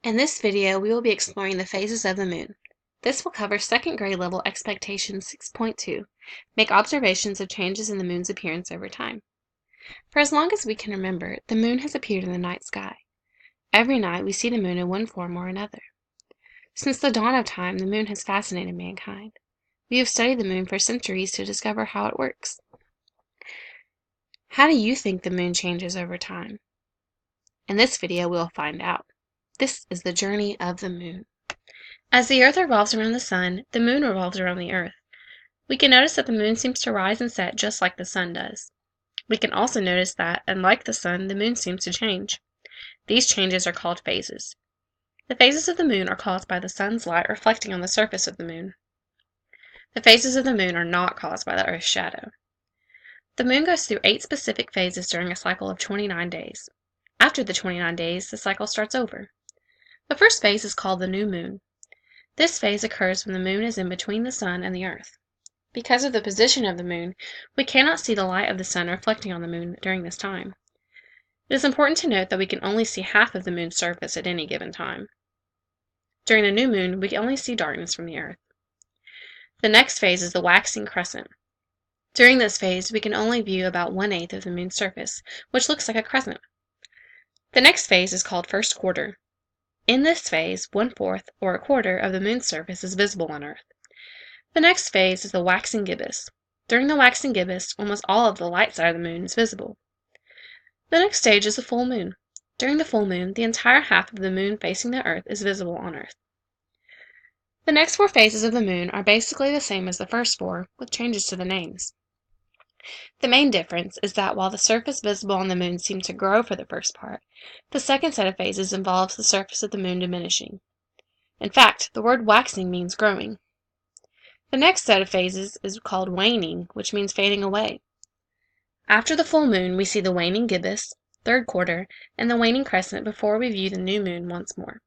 In this video, we will be exploring the phases of the moon. This will cover second grade level expectation 6.2, make observations of changes in the moon's appearance over time. For as long as we can remember, the moon has appeared in the night sky. Every night we see the moon in one form or another. Since the dawn of time, the moon has fascinated mankind. We have studied the moon for centuries to discover how it works. How do you think the moon changes over time? In this video, we'll find out. This is the journey of the moon. As the Earth revolves around the sun, the moon revolves around the Earth. We can notice that the moon seems to rise and set just like the sun does. We can also notice that, unlike the sun, the moon seems to change. These changes are called phases. The phases of the moon are caused by the sun's light reflecting on the surface of the moon. The phases of the moon are not caused by the Earth's shadow. The moon goes through 8 specific phases during a cycle of 29 days. After the 29 days, the cycle starts over. The first phase is called the new moon. This phase occurs when the moon is in between the sun and the Earth. Because of the position of the moon, we cannot see the light of the sun reflecting on the moon during this time. It is important to note that we can only see half of the moon's surface at any given time. During the new moon, we only see darkness from the Earth. The next phase is the waxing crescent. During this phase, we can only view about 1/8 of the moon's surface, which looks like a crescent. The next phase is called first quarter. In this phase, 1/4 or a quarter of the moon's surface is visible on Earth. The next phase is the waxing gibbous. During the waxing gibbous, almost all of the light side of the moon is visible. The next stage is the full moon. During the full moon, the entire half of the moon facing the Earth is visible on Earth. The next 4 phases of the moon are basically the same as the first 4, with changes to the names. The main difference is that while the surface visible on the moon seemed to grow for the first part, the second set of phases involves the surface of the moon diminishing. In fact, the word waxing means growing. The next set of phases is called waning, which means fading away. After the full moon, we see the waning gibbous, third quarter, and the waning crescent before we view the new moon once more.